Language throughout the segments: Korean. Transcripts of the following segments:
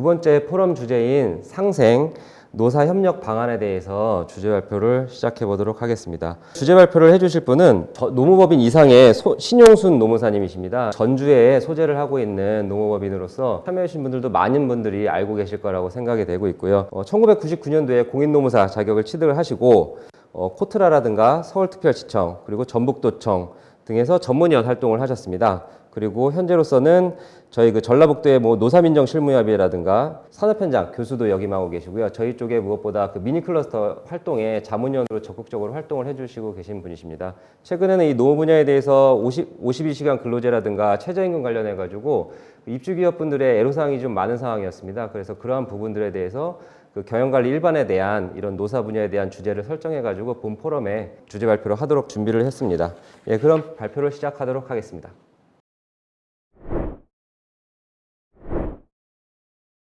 번째 포럼 주제인 상생 노사협력 방안에 대해서 주제 발표를 시작해 보도록 하겠습니다. 주제 발표를 해주실 분은 노무법인 이상의 신용순 노무사님이십니다. 전주에 소재를 하고 있는 노무법인으로서 참여해 주신 분들도 많은 분들이 알고 계실 거라고 생각이 되고 있고요. 1999년도에 공인노무사 자격을 취득을 하시고 코트라라든가 서울특별시청 그리고 전북도청 등에서 전문위원 활동을 하셨습니다. 그리고 현재로서는 저희 전라북도의 노사민정 실무협의회라든가 산업현장 교수도 역임하고 계시고요. 저희 쪽에 무엇보다 미니클러스터 활동에 자문위원으로 적극적으로 활동을 해주시고 계신 분이십니다. 최근에는 이 노무 분야에 대해서 52시간 근로제라든가 최저임금 관련해 가지고 입주기업분들의 애로사항이 좀 많은 상황이었습니다. 그래서 그러한 부분들에 대해서 경영관리 일반에 대한 이런 노사 분야에 대한 주제를 설정해 가지고 본 포럼에 주제 발표를 하도록 준비를 했습니다. 예, 그럼 발표를 시작하도록 하겠습니다.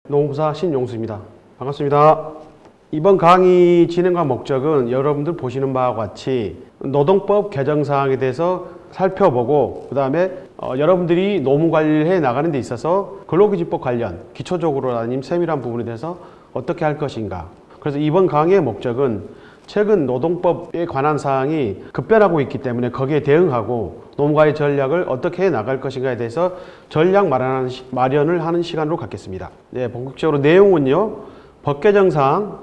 노무사 신용수입니다. 반갑습니다. 이번 강의 진행과 목적은 여러분들 보시는 바와 같이 노동법 개정 사항에 대해서 살펴보고 그 다음에 여러분들이 노무 관리를 해 나가는 데 있어서 근로기준법 관련 기초적으로 아니면 세밀한 부분에 대해서 어떻게 할 것인가. 그래서 이번 강의의 목적은 최근 노동법에 관한 사항이 급변하고 있기 때문에 거기에 대응하고 노무과의 전략을 어떻게 해 나갈 것인가에 대해서 전략 마련을 하는 시간으로 갖겠습니다. 네, 본격적으로 내용은요. 법 개정 사항,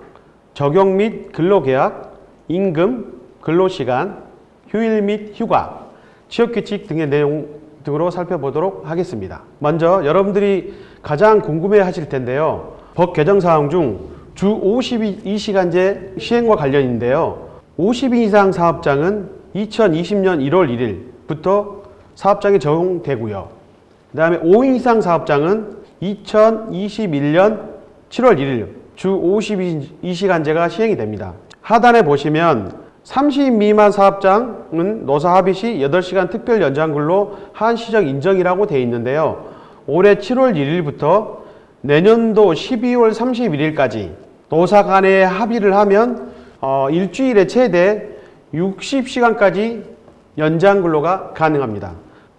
적용 및 근로계약, 임금, 근로시간, 휴일 및 휴가, 취업규칙 등의 내용 등으로 살펴보도록 하겠습니다. 먼저 여러분들이 가장 궁금해 하실 텐데요. 법 개정 사항 중 주 52시간제 시행과 관련인데요. 50인 이상 사업장은 2020년 1월 1일부터 사업장에 적용되고요. 그 다음에 5인 이상 사업장은 2021년 7월 1일 주 52시간제가 시행이 됩니다. 하단에 보시면 30인 미만 사업장은 노사 합의 시 8시간 특별 연장 근로 한시적 인정이라고 되어 있는데요. 올해 7월 1일부터 내년도 12월 31일까지 노사 간에 합의를 하면 일주일에 최대 60시간까지 연장 근로가 가능합니다.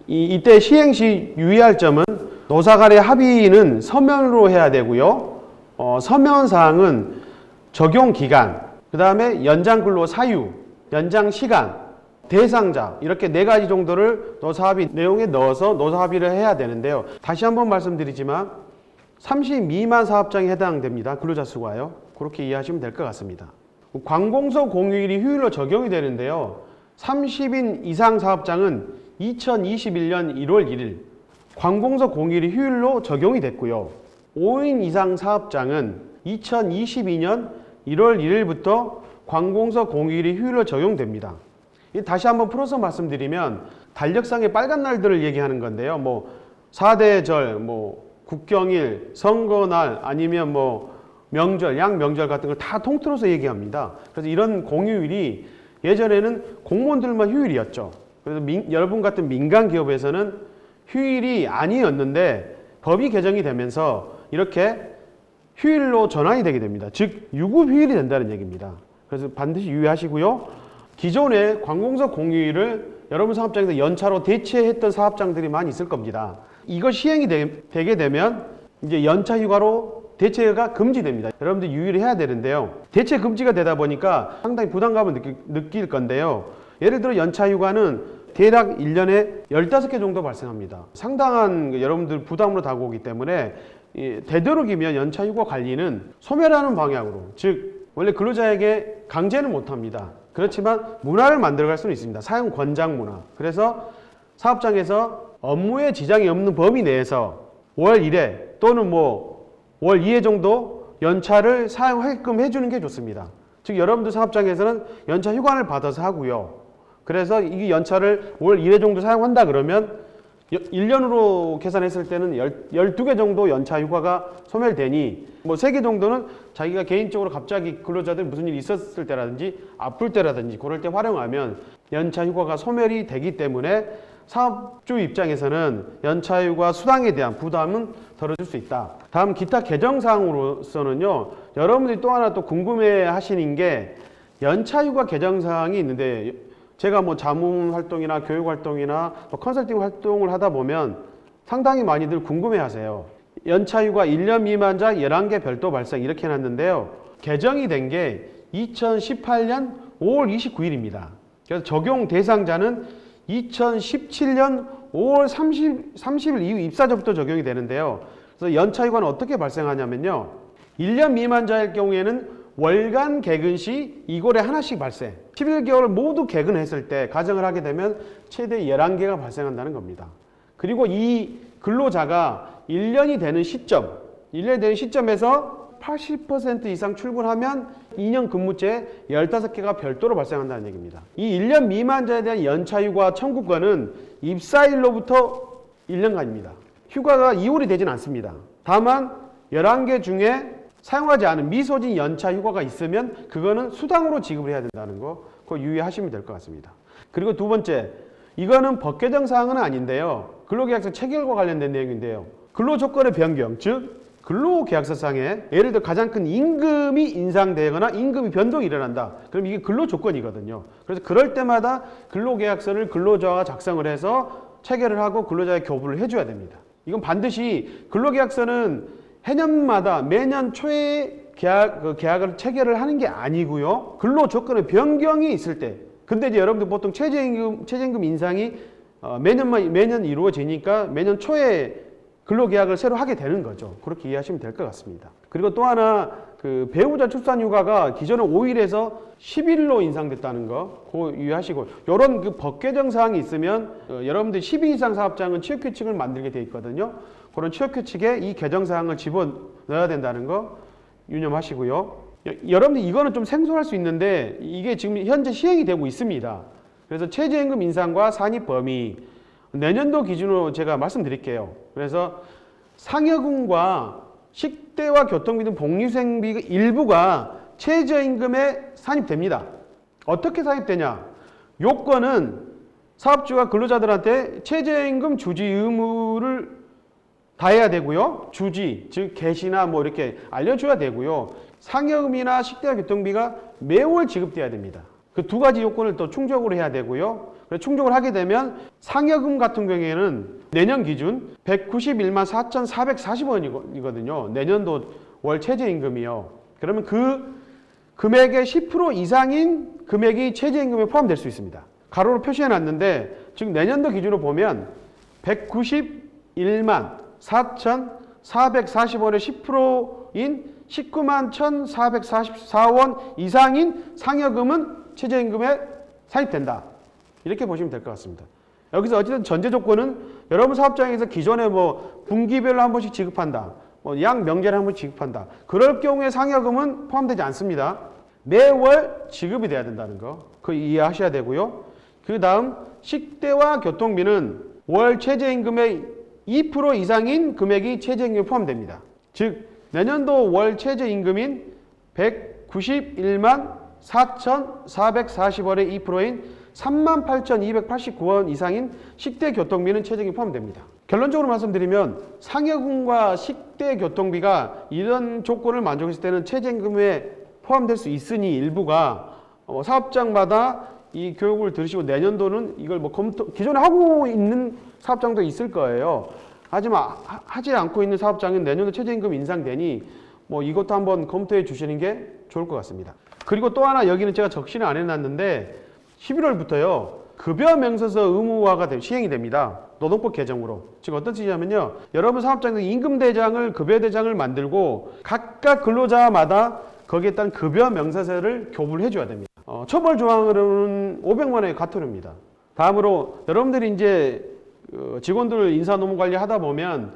이때 시행 시 유의할 점은 노사 간의 합의는 서면으로 해야 되고요. 서면 사항은 적용 기간, 그 다음에 연장 근로 사유, 연장 시간, 대상자 이렇게 4가지 정도를 노사 합의 내용에 넣어서 노사 합의를 해야 되는데요. 다시 한번 말씀드리지만 30 미만 사업장에 해당됩니다. 근로자 수가요. 그렇게 이해하시면 될 것 같습니다. 관공서 공휴일이 휴일로 적용이 되는데요. 30인 이상 사업장은 2021년 1월 1일 관공서 공휴일이 휴일로 적용이 됐고요. 5인 이상 사업장은 2022년 1월 1일부터 관공서 공휴일이 휴일로 적용됩니다. 다시 한번 풀어서 말씀드리면 달력상의 빨간 날들을 얘기하는 건데요. 4대절, 국경일, 선거날 아니면 명절, 양명절 같은 걸 다 통틀어서 얘기합니다. 그래서 이런 공휴일이 예전에는 공무원들만 휴일이었죠. 그래서 여러분 같은 민간 기업에서는 휴일이 아니었는데 법이 개정이 되면서 이렇게 휴일로 전환이 되게 됩니다. 즉 유급 휴일이 된다는 얘기입니다. 그래서 반드시 유의하시고요. 기존에 관공서 공휴일을 여러분 사업장에서 연차로 대체했던 사업장들이 많이 있을 겁니다. 이거 시행이 되게 되면 이제 연차 휴가로 대체가 금지됩니다. 여러분들 유의를 해야 되는데요. 대체 금지가 되다 보니까 상당히 부담감을 느낄 건데요. 예를 들어 연차 휴가는 대략 1년에 15개 정도 발생합니다. 상당한 여러분들 부담으로 다가오기 때문에 되도록이면 연차 휴가 관리는 소멸하는 방향으로, 즉 원래 근로자에게 강제는 못합니다. 그렇지만 문화를 만들어갈 수는 있습니다. 사용 권장 문화. 그래서 사업장에서 업무에 지장이 없는 범위 내에서 월 1회 또는 월 2회 정도 연차를 사용하게끔 해주는 게 좋습니다. 즉 여러분들 사업장에서는 연차 휴관을 받아서 하고요. 그래서 이 연차를 월 1회 정도 사용한다 그러면 1년으로 계산했을 때는 12개 정도 연차 휴가가 소멸되니 3개 정도는 자기가 개인적으로 갑자기 근로자들 무슨 일이 있었을 때라든지 아플 때라든지 그럴 때 활용하면 연차 휴가가 소멸이 되기 때문에 사업주 입장에서는 연차 휴가 수당에 대한 부담은 덜어줄 수 있다. 다음 기타 개정 사항으로서는요. 여러분들이 또 하나 또 궁금해 하시는 게 연차 휴가 개정 사항이 있는데 제가 자문 활동이나 교육 활동이나 컨설팅 활동을 하다 보면 상당히 많이들 궁금해 하세요. 연차휴가 1년 미만자 11개 별도 발생 이렇게 해놨는데요. 개정이 된 게 2018년 5월 29일입니다. 그래서 적용 대상자는 2017년 5월 30일 이후 입사자부터 적용이 되는데요. 그래서 연차휴가는 어떻게 발생하냐면요. 1년 미만자일 경우에는 월간 개근 시 2골에 하나씩 발생. 11개월 모두 개근했을 때 가정을 하게 되면 최대 11개가 발생한다는 겁니다. 그리고 이 근로자가 1년이 되는 시점에서 80% 이상 출근하면 2년 근무제 15개가 별도로 발생한다는 얘기입니다. 이 1년 미만자에 대한 연차휴가 청구권은 입사일로부터 1년간입니다. 휴가가 이월이 되진 않습니다. 다만 11개 중에 사용하지 않은 미소진 연차 휴가가 있으면 그거는 수당으로 지급을 해야 된다는 거 그거 유의하시면 될 것 같습니다. 그리고 두 번째, 이거는 법 개정 사항은 아닌데요. 근로계약서 체결과 관련된 내용인데요. 근로조건의 변경, 즉 근로계약서상에 예를 들어 가장 큰 임금이 인상되거나 임금이 변동이 일어난다. 그럼 이게 근로조건이거든요. 그래서 그럴 때마다 근로계약서를 근로자가 작성을 해서 체결을 하고 근로자에 교부를 해줘야 됩니다. 이건 반드시 근로계약서는 해년마다 매년 초에 계약을 체결을 하는 게 아니고요. 근로조건의 변경이 있을 때. 근데 이제 여러분들 보통 최저임금 인상이 매년 이루어지니까 매년 초에 근로계약을 새로 하게 되는 거죠. 그렇게 이해하시면 될 것 같습니다. 그리고 또 하나 그 배우자 출산휴가가 기존에 5일에서 10일로 인상됐다는 거 그거 유의하시고 이런 그 법 개정 사항이 있으면 여러분들 12 이상 사업장은 취업규칙을 만들게 돼 있거든요. 그런 취업규칙에 이 개정 사항을 집어넣어야 된다는 거 유념하시고요. 여러분들 이거는 좀 생소할 수 있는데 이게 지금 현재 시행이 되고 있습니다. 그래서 최저임금 인상과 산입 범위 내년도 기준으로 제가 말씀드릴게요. 그래서 상여금과 식대와 교통비 등 복리수행비 일부가 최저임금에 산입됩니다. 어떻게 산입되냐? 요건은 사업주가 근로자들한테 최저임금 주지 의무를 다해야 되고요. 주지, 즉 개시나 뭐 이렇게 알려줘야 되고요. 상여금이나 식대와 교통비가 매월 지급돼야 됩니다. 그 두 가지 요건을 또 충족을 해야 되고요. 충족을 하게 되면 상여금 같은 경우에는 내년 기준 191만 4,440원이거든요. 내년도 월 최저임금이요. 그러면 그 금액의 10% 이상인 금액이 최저임금에 포함될 수 있습니다. 가로로 표시해 놨는데 지금 내년도 기준으로 보면 191만 4,440원의 10%인 19만 1,444원 이상인 상여금은 최저임금에 산입된다. 이렇게 보시면 될 것 같습니다. 여기서 어쨌든 전제 조건은 여러분 사업장에서 기존에 뭐 분기별로 한 번씩 지급한다. 뭐 양 명제를 한 번씩 지급한다. 그럴 경우에 상여금은 포함되지 않습니다. 매월 지급이 돼야 된다는 거. 그거 이해하셔야 되고요. 그 다음 식대와 교통비는 월 최저임금의 2% 이상인 금액이 최저임금에 포함됩니다. 즉 내년도 월 최저임금인 191만 4,440원의 2%인 38,289원 이상인 식대 교통비는 최저임금에 포함됩니다. 결론적으로 말씀드리면 상여금과 식대 교통비가 이런 조건을 만족했을 때는 최저임금에 포함될 수 있으니 일부가 사업장마다 이 교육을 들으시고 내년도는 이걸 뭐 기존에 하고 있는 사업장도 있을 거예요. 하지만 하지 않고 있는 사업장은 내년도 최저임금 인상되니 뭐 이것도 한번 검토해 주시는 게 좋을 것 같습니다. 그리고 또 하나 여기는 제가 적시는 안 해놨는데 11월부터요 급여 명세서 의무화가 시행이 됩니다. 노동법 개정으로. 즉 어떤 뜻이냐면요. 여러분 사업장에서 임금대장을 급여대장을 만들고 각각 근로자마다 거기에 따른 급여 명세서를 교부를 해줘야 됩니다. 처벌 조항으로는 500만 원의 과태료입니다. 다음으로 여러분들이 이제 직원들 인사 노무 관리 하다 보면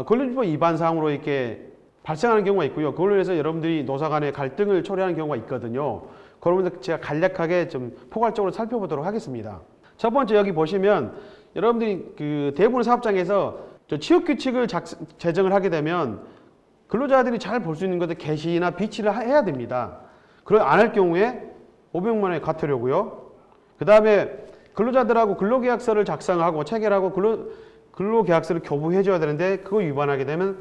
근로기준법 위반 사항으로 이렇게 발생하는 경우가 있고요. 그걸로 인해서 여러분들이 노사 간의 갈등을 초래하는 경우가 있거든요. 그러면서 제가 간략하게 좀 포괄적으로 살펴보도록 하겠습니다. 첫 번째 여기 보시면 여러분들이 그 대부분 사업장에서 취업규칙을 제정을 하게 되면 근로자들이 잘 볼 수 있는 것들 게시나 비치를 해야 됩니다. 그걸 안 할 경우에 500만 원의 과태료고요. 그 다음에 근로자들하고 근로계약서를 작성하고 체결하고 근로계약서를 교부해줘야 되는데 그거 위반하게 되면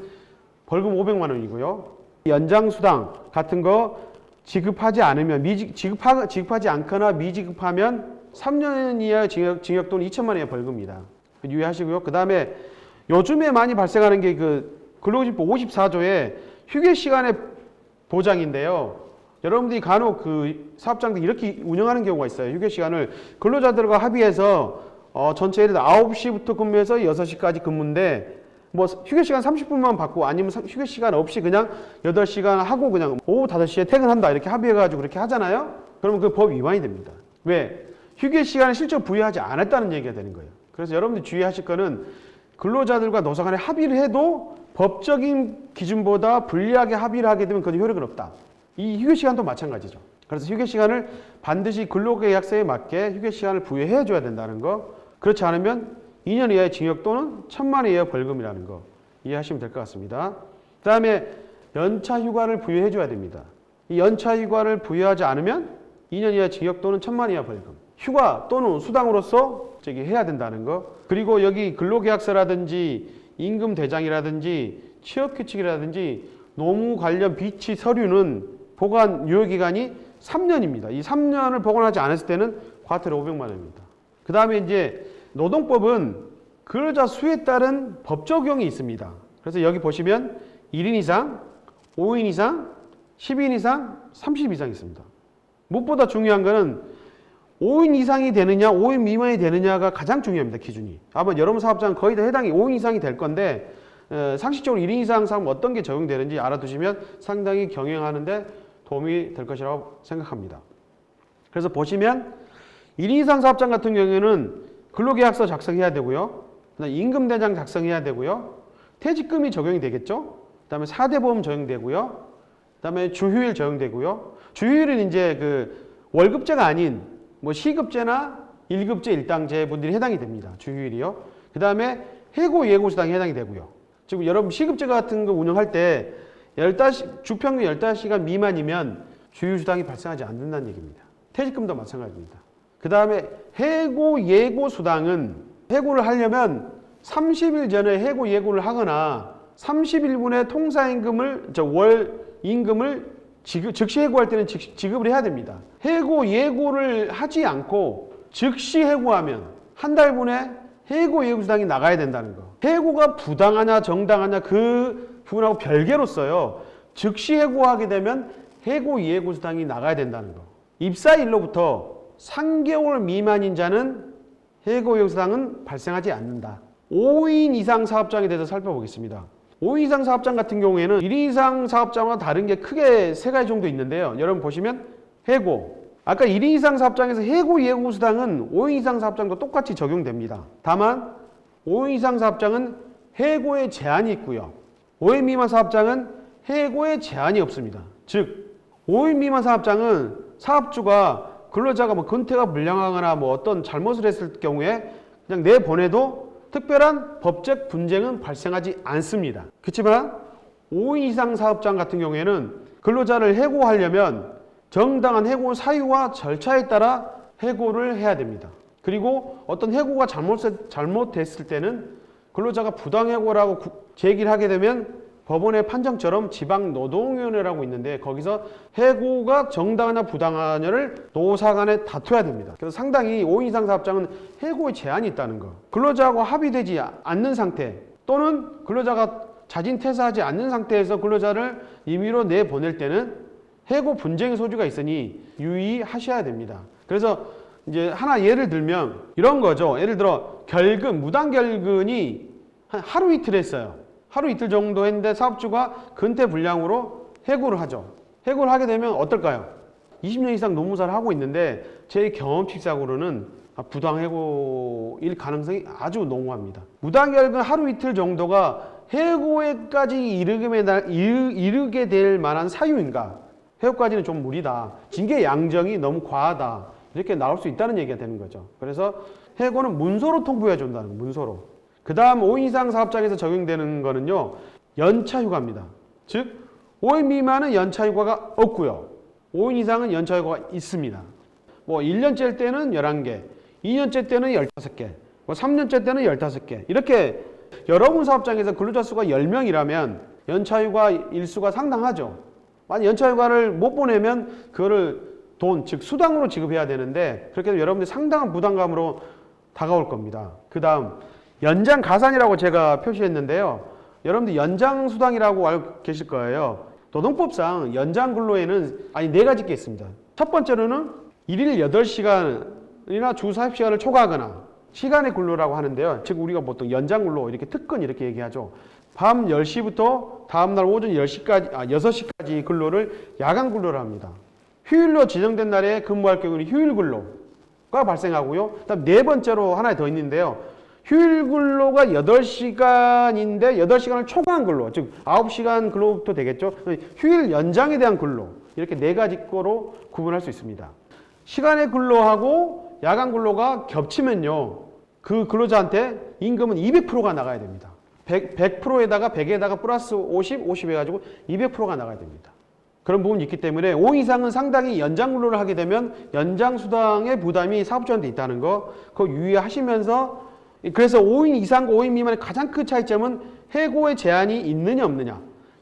벌금 500만 원이고요. 연장수당 같은 거 지급하지 않으면 지급하지 않거나 미지급하면 3년 이하 징역 또는 2천만 원의 벌금입니다. 유의하시고요. 그 다음에 요즘에 많이 발생하는 게 그 근로기준법 54조에 휴게 시간의 보장인데요. 여러분들이 간혹 그 사업장들 이렇게 운영하는 경우가 있어요. 휴게 시간을 근로자들과 합의해서 전체 예를 들어 9시부터 근무해서 6시까지 근무인데 뭐 휴게 시간 30분만 받고 아니면 휴게 시간 없이 그냥 8시간 하고 그냥 오후 5시에 퇴근한다 이렇게 합의해가지고 그렇게 하잖아요. 그러면 그 법 위반이 됩니다. 왜? 휴게 시간을 실제로 부여하지 않았다는 얘기가 되는 거예요. 그래서 여러분들이 주의하실 거는 근로자들과 노사 간에 합의를 해도 법적인 기준보다 불리하게 합의를 하게 되면 그건 효력은 없다. 이 휴게 시간도 마찬가지죠. 그래서 휴게 시간을 반드시 근로계약서에 맞게 휴게 시간을 부여해 줘야 된다는 거. 그렇지 않으면 2년 이하의 징역 또는 1,000만 원 이하의 벌금이라는 거 이해하시면 될 것 같습니다. 그 다음에 연차 휴가를 부여해 줘야 됩니다. 이 연차 휴가를 부여하지 않으면 2년 이하의 징역 또는 1,000만 원 이하 벌금. 휴가 또는 수당으로서 해야 된다는 거. 그리고 여기 근로계약서라든지 임금 대장이라든지 취업규칙이라든지 노무 관련 비치 서류는 보관 유효기간이 3년입니다. 이 3년을 보관하지 않았을 때는 과태료 500만 원입니다. 그 다음에 이제 노동법은 근로자 수에 따른 법 적용이 있습니다. 그래서 여기 보시면 1인 이상, 5인 이상, 10인 이상, 30 이상 있습니다. 무엇보다 중요한 거는 5인 이상이 되느냐, 5인 미만이 되느냐가 가장 중요합니다. 기준이. 아마 여러분 사업장은 거의 다 해당이 5인 이상이 될 건데 상식적으로 1인 이상 사면 어떤 게 적용되는지 알아두시면 상당히 경영하는데 도움이 될 것이라고 생각합니다. 그래서 보시면 1인 이상 사업장 같은 경우에는 근로계약서 작성해야 되고요. 그다음에 임금대장 작성해야 되고요. 퇴직금이 적용이 되겠죠. 그다음에 4대 보험 적용되고요. 그다음에 주휴일 적용되고요. 주휴일은 이제 그 월급제가 아닌 뭐 시급제나 1급제, 일당제 분들이 해당이 됩니다. 주휴일이요. 그다음에 해고 예고 수당이 해당이 되고요. 지금 여러분 시급제 같은 거 운영할 때 주평균 15시간 미만이면 주휴수당이 발생하지 않는다는 얘기입니다. 퇴직금도 마찬가지입니다. 그 다음에 해고 예고 수당은 해고를 하려면 30일 전에 해고 예고를 하거나 30일분의 통사임금을 월 임금을 즉시 해고할 때는 지급을 해야 됩니다. 해고 예고를 하지 않고 즉시 해고하면 한 달분의 해고 예고 수당이 나가야 된다는 거. 해고가 부당하냐 정당하냐 그 부분하고 별개로서요. 즉시 해고하게 되면 해고 예고 수당이 나가야 된다는 거. 입사일로부터 3개월 미만인 자는 해고 예고 수당은 발생하지 않는다. 5인 이상 사업장에 대해서 살펴보겠습니다. 5인 이상 사업장 같은 경우에는 1인 이상 사업장과 다른 게 크게 3가지 정도 있는데요. 여러분 보시면 해고. 아까 1인 이상 사업장에서 해고 예고 수당은 5인 이상 사업장도 똑같이 적용됩니다. 다만 5인 이상 사업장은 해고에 제한이 있고요. 5인 미만 사업장은 해고에 제한이 없습니다. 즉 5인 미만 사업장은 사업주가 근로자가 뭐 근태가 불량하거나 뭐 어떤 잘못을 했을 경우에 그냥 내보내도 특별한 법적 분쟁은 발생하지 않습니다. 그렇지만 5인 이상 사업장 같은 경우에는 근로자를 해고하려면 정당한 해고 사유와 절차에 따라 해고를 해야 됩니다. 그리고 어떤 해고가 잘못됐을 때는 근로자가 부당해고라고 제기를 하게 되면 법원의 판정처럼 지방노동위원회라고 있는데 거기서 해고가 정당하냐 부당하냐를 노사 간에 다퉈야 됩니다. 그래서 상당히 5인 이상 사업장은 해고에 제한이 있다는 거. 근로자하고 합의되지 않는 상태 또는 근로자가 자진 퇴사하지 않는 상태에서 근로자를 임의로 내보낼 때는 해고 분쟁의 소지가 있으니 유의하셔야 됩니다. 그래서 이제 하나 예를 들면 이런 거죠. 예를 들어 결근, 무단결근이 한 하루 이틀 했어요. 하루 이틀 정도 했는데 사업주가 근태 불량으로 해고를 하죠. 해고를 하게 되면 어떨까요? 20년 이상 노무사를 하고 있는데 제 경험칙상으로는 부당해고일 가능성이 아주 농후합니다. 무단결근 하루 이틀 정도가 해고에까지 이르게 될 만한 사유인가? 해고까지는 좀 무리다. 징계 양정이 너무 과하다. 이렇게 나올 수 있다는 얘기가 되는 거죠. 그래서 해고는 문서로 통보해 준다는 거예요. 문서로. 그 다음 5인 이상 사업장에서 적용되는 거는요. 연차휴가입니다. 즉 5인 미만은 연차휴가가 없고요. 5인 이상은 연차휴가가 있습니다. 뭐 1년째일 때는 11개, 2년째 때는 15개, 뭐 3년째 때는 15개. 이렇게 여러분 사업장에서 근로자 수가 10명이라면 연차휴가 일수가 상당하죠. 만약 연차휴가를 못 보내면 그거를 즉 수당으로 지급해야 되는데 그렇게 해서 여러분들이 상당한 부담감으로 다가올 겁니다. 그 다음 연장 가산이라고 제가 표시했는데요. 여러분들 연장수당이라고 알고 계실 거예요. 노동법상 연장근로에는 네 가지 게 있습니다. 첫 번째로는 일일 8시간이나 주 40시간을 초과하거나 시간의 근로라고 하는데요. 즉 우리가 보통 연장근로 이렇게 특근 이렇게 얘기하죠. 밤 10시부터 다음날 오전 10시까지, 6시까지 근로를 야간 근로를 합니다. 휴일로 지정된 날에 근무할 경우는 휴일 근로가 발생하고요. 그다음 네 번째로 하나 더 있는데요. 휴일 근로가 8시간인데 8시간을 초과한 근로, 즉 9시간 근로부터 되겠죠. 휴일 연장에 대한 근로, 이렇게 네 가지 거로 구분할 수 있습니다. 시간의 근로하고 야간 근로가 겹치면요, 그 근로자한테 임금은 200%가 나가야 됩니다. 100%에다가 100에다가 플러스 50 해가지고 200%가 나가야 됩니다. 그런 부분이 있기 때문에 5인 이상은 상당히 연장 근로를 하게 되면 연장 수당의 부담이 사업주한테 있다는 거, 그거 유의하시면서, 그래서 5인 이상과 5인 미만의 가장 큰 차이점은 해고의 제한이 있느냐 없느냐,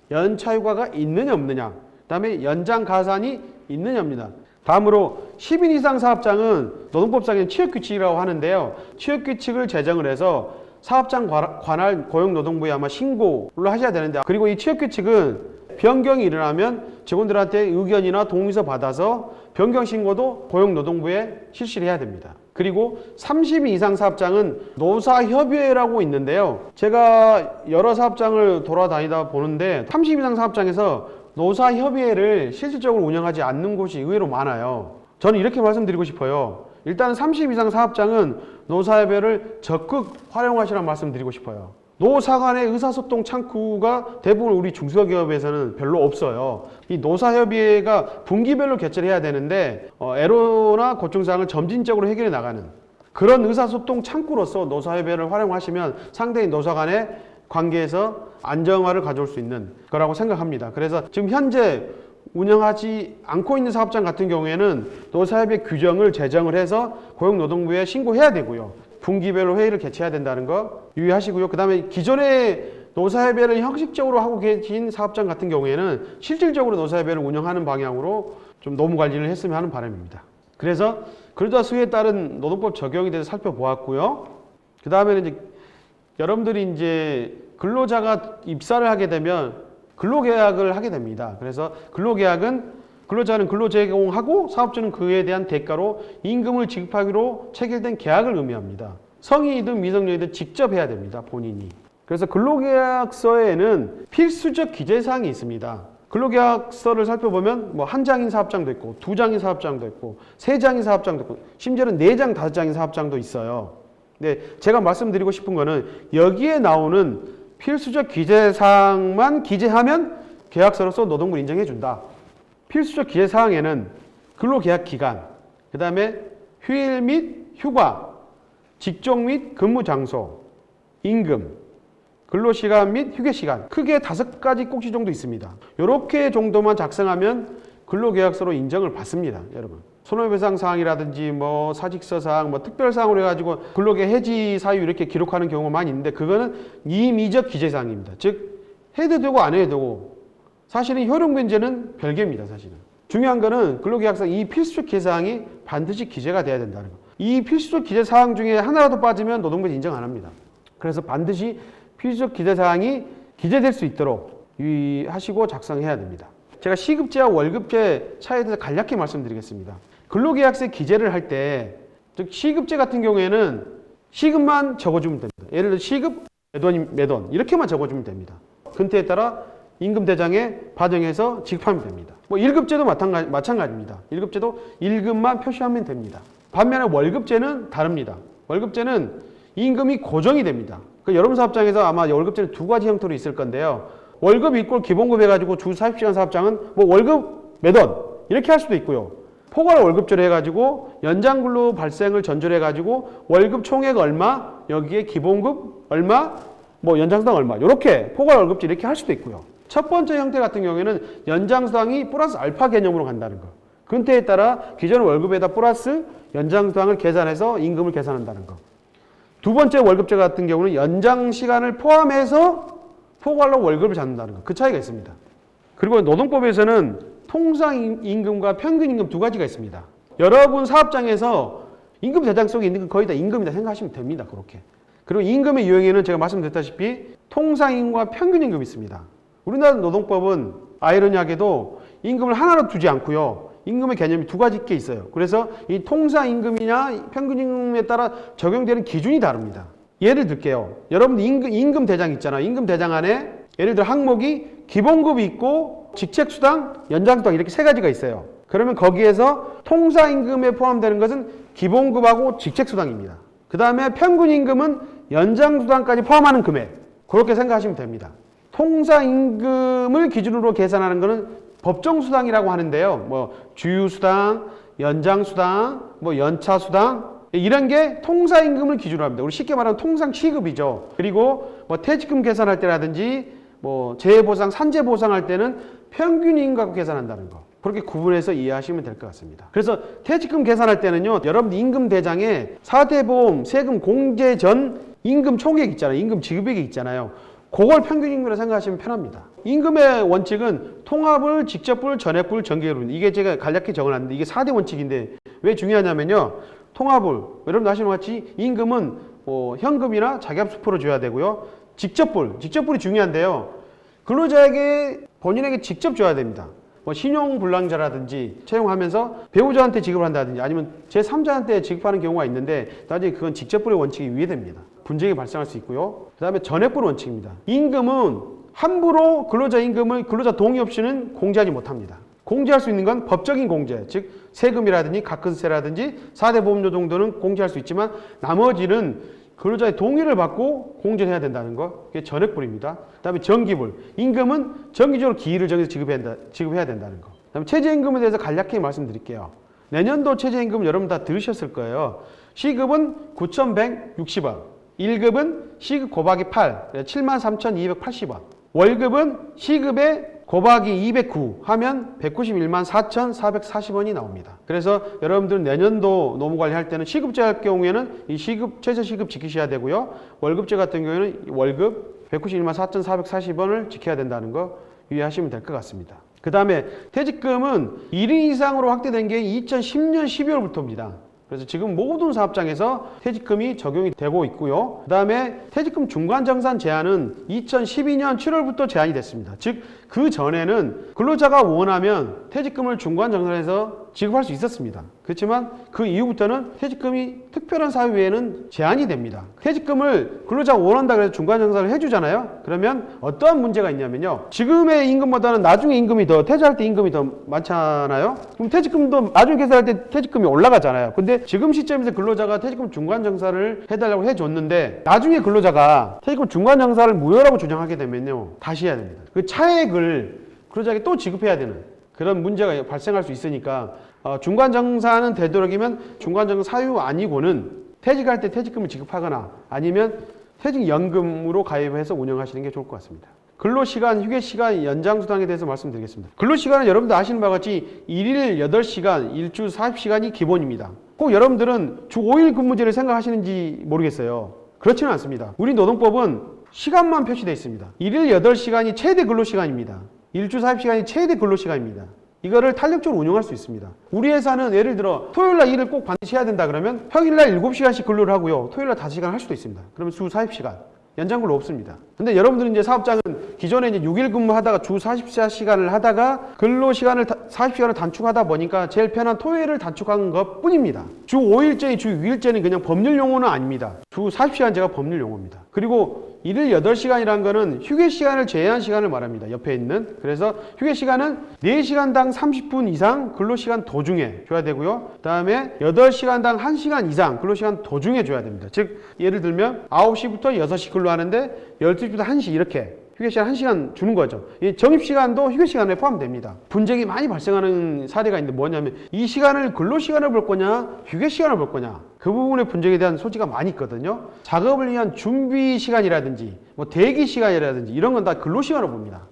연차휴가가 있느냐 없느냐, 그 다음에 연장 가산이 있느냐 없느냐. 다음으로 10인 이상 사업장은 노동법상의 취업규칙이라고 하는데요. 취업규칙을 제정을 해서 사업장 관할 고용노동부에 아마 신고를 하셔야 되는데, 그리고 이 취업규칙은 변경이 일어나면 직원들한테 의견이나 동의서 받아서 변경 신고도 고용노동부에 실시를 해야 됩니다. 그리고 30인 이상 사업장은 노사협의회라고 있는데요. 제가 여러 사업장을 돌아다니다 보는데 30인 이상 사업장에서 노사협의회를 실질적으로 운영하지 않는 곳이 의외로 많아요. 저는 이렇게 말씀드리고 싶어요. 일단 30 이상 사업장은 노사협의회를 적극 활용하시라는 말씀드리고 싶어요. 노사 간의 의사소통 창구가 대부분 우리 중소기업에서는 별로 없어요. 이 노사협의회가 분기별로 개최를 해야 되는데 애로나 고충사항을 점진적으로 해결해 나가는 그런 의사소통 창구로서 노사협의회를 활용하시면 상당히 노사 간의 관계에서 안정화를 가져올 수 있는 거라고 생각합니다. 그래서 지금 현재 운영하지 않고 있는 사업장 같은 경우에는 노사협의회 규정을 제정을 해서 고용노동부에 신고해야 되고요. 분기별로 회의를 개최해야 된다는 거 유의하시고요. 그 다음에 기존에 노사협의회를 형식적으로 하고 계신 사업장 같은 경우에는 실질적으로 노사협의회를 운영하는 방향으로 좀 노무 관리를 했으면 하는 바람입니다. 그래서 근로자 수요에 따른 노동법 적용에 대해서 살펴보았고요. 그 다음에는 이제 여러분들이 이제 근로자가 입사를 하게 되면 근로계약을 하게 됩니다. 그래서 근로계약은 근로자는 근로 제공하고 사업주는 그에 대한 대가로 임금을 지급하기로 체결된 계약을 의미합니다. 성인이든 미성년이든 직접 해야 됩니다. 본인이. 그래서 근로계약서에는 필수적 기재사항이 있습니다. 근로계약서를 살펴보면 뭐 한 장인 사업장도 있고 두 장인 사업장도 있고 세 장인 사업장도 있고 심지어는 4장, 5장인 사업장도 있어요. 근데 제가 말씀드리고 싶은 거는 여기에 나오는 필수적 기재사항만 기재하면 계약서로서 노동부를 인정해준다. 필수적 기재사항에는 근로계약 기간, 그 다음에 휴일 및 휴가, 직종 및 근무 장소, 임금, 근로시간 및 휴게시간, 크게 5가지 꼭지 정도 있습니다. 이렇게 정도만 작성하면 근로계약서로 인정을 받습니다. 여러분, 손해배상 사항이라든지 뭐 사직서 사항, 뭐 특별사항으로 해가지고 근로계 해지 사유 이렇게 기록하는 경우가 많이 있는데 그거는 임의적 기재사항입니다. 즉 해도 되고 안 해도 되고 사실은 효력 면제는 별개입니다. 사실은 중요한 거는 근로계약상 이 필수적 기재사항이 반드시 기재가 돼야 된다는 거. 이 필수적 기재사항 중에 하나라도 빠지면 노동부에서 인정 안 합니다. 그래서 반드시 필수적 기재사항이 기재될 수 있도록 유의하시고 작성해야 됩니다. 제가 시급제와 월급제 차이에 대해서 간략히 말씀드리겠습니다. 근로계약서에 기재를 할 때, 즉 시급제 같은 경우에는 시급만 적어주면 됩니다. 예를 들어 시급 몇 원 이렇게만 적어주면 됩니다. 근태에 따라 임금대장에 반영해서 지급하면 됩니다. 뭐 1급제도 마찬가지입니다. 1급제도 1급만 표시하면 됩니다. 반면에 월급제는 다릅니다. 월급제는 임금이 고정이 됩니다. 여러분 사업장에서 아마 월급제는 2가지 형태로 있을 건데요. 월급 이꼴 기본급 해가지고 주 40시간 사업장은 뭐 월급 몇 원 이렇게 할 수도 있고요. 포괄 월급제로 해가지고 연장근로 발생을 전제로 해가지고 월급 총액 얼마, 여기에 기본급 얼마, 뭐 연장수당 얼마 이렇게 포괄 월급제 이렇게 할 수도 있고요. 첫 번째 형태 같은 경우에는 연장수당이 플러스 알파 개념으로 간다는 거. 근태에 따라 기존 월급에다 플러스 연장수당을 계산해서 임금을 계산한다는 거. 두 번째 월급제 같은 경우는 연장 시간을 포함해서 포괄로 월급을 잡는다는 거. 그 차이가 있습니다. 그리고 노동법에서는 통상 임금과 평균 임금 2가지가 있습니다. 여러분 사업장에서 임금 대장 속에 있는 건 거의 다 임금이다 생각하시면 됩니다. 그렇게. 그리고 임금의 유형에는 제가 말씀드렸다시피 통상임금과 평균임금이 있습니다. 우리나라 노동법은 아이러니하게도 임금을 하나로 두지 않고요. 임금의 개념이 두 가지 게 있어요. 그래서 이 통상임금이나 평균임금에 따라 적용되는 기준이 다릅니다. 예를 들게요. 여러분들 임금 대장 있잖아요. 임금 대장 안에 예를 들어 항목이 기본급이 있고 직책수당, 연장수당 이렇게 세 가지가 있어요. 그러면 거기에서 통상임금에 포함되는 것은 기본급하고 직책수당입니다. 그 다음에 평균임금은 연장수당까지 포함하는 금액. 그렇게 생각하시면 됩니다. 통상임금을 기준으로 계산하는 것은 법정수당이라고 하는데요. 뭐 주휴수당, 연장수당, 뭐 연차수당 이런 게 통상임금을 기준으로 합니다. 우리 쉽게 말하면 통상취급이죠. 그리고 뭐 퇴직금 계산할 때라든지 뭐 재해보상, 산재보상할 때는 평균임금과 계산한다는 거. 그렇게 구분해서 이해하시면 될 것 같습니다. 그래서 퇴직금 계산할 때는요. 여러분 임금 대장에 사대보험, 세금 공제 전 임금 총액 있잖아요. 임금 지급액이 있잖아요. 그걸 평균임금으로 생각하시면 편합니다. 임금의 원칙은 통합을, 직접불, 전액불, 정기율입니다. 이게 제가 간략히 적어놨는데 이게 4대 원칙인데 왜 중요하냐면요. 통합을 여러분 아시는 것 같이 임금은 현금이나 자기합수표로 줘야 되고요. 직접불이 중요한데요. 근로자에게 본인에게 직접 줘야 됩니다. 뭐 신용불량자라든지 채용하면서 배우자한테 지급을 한다든지 아니면 제3자한테 지급하는 경우가 있는데 나중에 그건 직접불의 원칙이 위배됩니다. 분쟁이 발생할 수 있고요. 그 다음에 전액불 원칙입니다. 임금은 함부로 근로자 임금을 근로자 동의 없이는 공제하지 못합니다. 공제할 수 있는 건 법적인 공제, 즉 세금이라든지 가근세라든지 4대 보험료 정도는 공제할 수 있지만 나머지는 근로자의 동의를 받고 공제를 해야 된다는 거. 그게 전액불입니다. 그 다음에 정기불. 임금은 정기적으로 기일을 정해서 지급해야 된다는 거. 그 다음에 최저임금에 대해서 간략히 말씀드릴게요. 내년도 최저임금 여러분 다 들으셨을 거예요. 시급은 9,160원. 1급은 시급 곱하기 8, 73,280원. 월급은 시급에 곱하기 209 하면 191만 4,440원이 나옵니다. 그래서 여러분들 내년도 노무관리할 때는 시급제 할 경우에는 이 시급, 최저시급 지키셔야 되고요. 월급제 같은 경우에는 월급 191만 4,440원을 지켜야 된다는 거 유의하시면 될 것 같습니다. 그 다음에 퇴직금은 1인 이상으로 확대된 게 2010년 12월부터입니다. 그래서 지금 모든 사업장에서 퇴직금이 적용이 되고 있고요. 그 다음에 퇴직금 중간정산 제한은 2012년 7월부터 제한이 됐습니다. 즉, 그 전에는 근로자가 원하면 퇴직금을 중간정산해서 지급할 수 있었습니다. 그렇지만 그 이후부터는 퇴직금이 특별한 사유 외에는 제한이 됩니다. 퇴직금을 근로자가 원한다 그래서 중간정산을 해주잖아요. 그러면 어떠한 문제가 있냐면요. 지금의 임금보다는 나중에 임금이 퇴직할 때 임금이 더 많잖아요. 그럼 퇴직금도 나중에 계산할 때 퇴직금이 올라가잖아요. 근데 지금 시점에서 근로자가 퇴직금 중간정산을 해달라고 해줬는데 나중에 근로자가 퇴직금 중간정산을 무효라고 주장하게 되면요. 다시 해야 됩니다. 그 차액을 근로자에게 또 지급해야 되는 그런 문제가 발생할 수 있으니까 중간정산은 되도록이면 중간정산 사유 아니고는 퇴직할 때 퇴직금을 지급하거나 아니면 퇴직연금으로 가입해서 운영하시는 게 좋을 것 같습니다. 근로시간, 휴게시간, 연장수당에 대해서 말씀드리겠습니다. 근로시간은 여러분들 아시는 바와 같이 일일 8시간, 일주 40시간이 기본입니다. 꼭 여러분들은 주 5일 근무제를 생각하시는지 모르겠어요. 그렇지는 않습니다. 우리 노동법은 시간만 표시되어 있습니다. 일일 8시간이 최대 근로시간입니다. 일주 40시간이 최대 근로시간입니다. 이거를 탄력적으로 운영할 수 있습니다. 우리 회사는 예를 들어 토요일날 일을 꼭 반드시 해야 된다 그러면 평일날 7시간씩 근로를 하고요. 토요일날 5시간 할 수도 있습니다. 그러면 주 40시간. 연장 근로 없습니다. 근데 여러분들은 이제 사업장은 기존에 이제 6일 근무하다가 주 44시간을 하다가 근로 시간을 40시간을 단축하다 보니까 제일 편한 토요일을 단축한 것 뿐입니다. 주 5일제니 주 6일제는 그냥 법률 용어는 아닙니다. 주 40시간제가 법률 용어입니다. 그리고 일일 8시간이라는 거는 휴게 시간을 제외한 시간을 말합니다. 옆에 있는. 그래서 휴게 시간은 4시간당 30분 이상 근로시간 도중에 줘야 되고요. 그 다음에 8시간당 1시간 이상 근로시간 도중에 줘야 됩니다. 즉 예를 들면 9시부터 6시 근로하는데 12시부터 1시 이렇게 휴게시간 1시간 주는 거죠. 이 정입시간도 휴게시간에 포함됩니다. 분쟁이 많이 발생하는 사례가 있는데 뭐냐면 이 시간을 근로시간을 볼 거냐 휴게시간을 볼 거냐 그 부분의 분쟁에 대한 소지가 많이 있거든요. 작업을 위한 준비 시간이라든지 뭐 대기 시간이라든지 이런 건 다 근로시간으로 봅니다.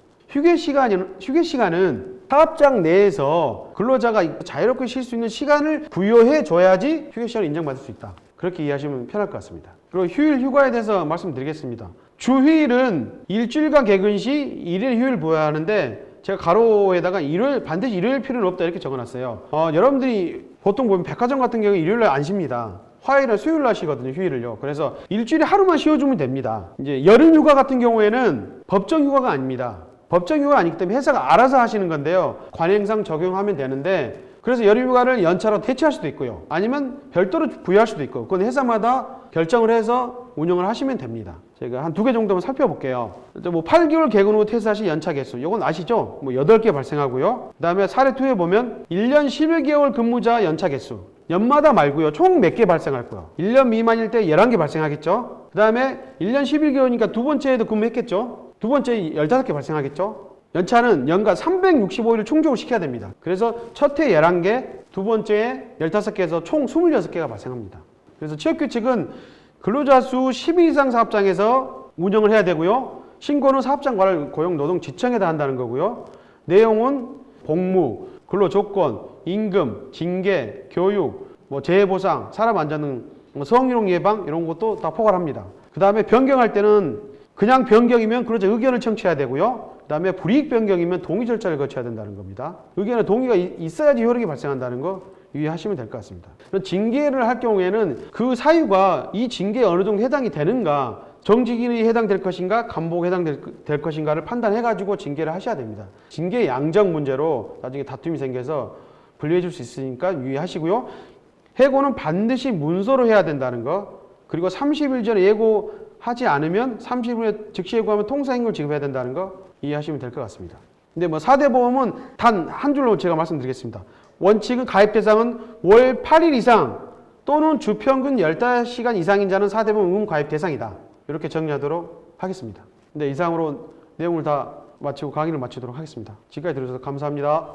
휴게시간은 사업장 내에서 근로자가 자유롭게 쉴 수 있는 시간을 부여해 줘야지 휴게시간을 인정받을 수 있다. 그렇게 이해하시면 편할 것 같습니다. 그리고 휴일 휴가에 대해서 말씀드리겠습니다. 주휴일은 일주일간 개근 시 일일 휴일 부여하는데 제가 가로에다가 반드시 일요일 필요는 없다 이렇게 적어놨어요. 여러분들이 보통 보면 백화점 같은 경우 일요일날 안 쉽니다. 화요일은 수요일 날 쉬거든요. 휴일을요. 그래서 일주일에 하루만 쉬어주면 됩니다. 이제 여름 휴가 같은 경우에는 법정 휴가가 아닙니다. 법정 휴가가 아니기 때문에 회사가 알아서 하시는 건데요. 관행상 적용하면 되는데 그래서 여름 휴가를 연차로 대체할 수도 있고요. 아니면 별도로 부여할 수도 있고 그건 회사마다 결정을 해서 운영을 하시면 됩니다. 제가 한 2개 정도만 살펴볼게요. 뭐 8개월 개근 후 퇴사시 연차 개수. 이건 아시죠? 뭐 8개 발생하고요. 그 다음에 사례 2에 보면 1년 11개월 근무자 연차 개수. 연마다 말고요. 총 몇 개 발생할 거예요. 1년 미만일 때 11개 발생하겠죠. 그 다음에 1년 11개월이니까 두 번째에도 근무했겠죠. 두 번째 15개 발생하겠죠. 연차는 연간 365일을 충족을 시켜야 됩니다. 그래서 첫 해 11개, 두 번째에 15개에서 총 26개가 발생합니다. 그래서 취업규칙은 근로자 수 10인 이상 사업장에서 운영을 해야 되고요. 신고는 사업장 관할 고용노동지청에다 한다는 거고요. 내용은 복무, 근로조건, 임금, 징계, 교육, 뭐 재해보상, 사람안전 등 성희롱 예방 이런 것도 다 포괄합니다. 그 다음에 변경할 때는 그냥 변경이면 근로자 의견을 청취해야 되고요. 그 다음에 불이익 변경이면 동의 절차를 거쳐야 된다는 겁니다. 의견에 동의가 있어야지 효력이 발생한다는 거 유의하시면 될 것 같습니다. 징계를 할 경우에는 그 사유가 이 징계에 어느 정도 해당이 되는가, 정직인이 해당될 것인가, 감봉에 해당될 것인가를 판단해가지고 징계를 하셔야 됩니다. 징계 양적 문제로 나중에 다툼이 생겨서 분리해 줄 수 있으니까 유의하시고요. 해고는 반드시 문서로 해야 된다는 거, 그리고 30일 전에 예고하지 않으면 30일 후에 즉시 예고하면 통사임금을 지급해야 된다는 거 이해하시면 될 것 같습니다. 근데 뭐 4대 보험은 단 한 줄로 제가 말씀드리겠습니다. 원칙은 가입 대상은 월 8일 이상 또는 주평균 15시간 이상인 자는 4대 보험 의무 가입 대상이다. 이렇게 정리하도록 하겠습니다. 네, 이상으로 내용을 다 마치고 강의를 마치도록 하겠습니다. 지금까지 들어주셔서 감사합니다.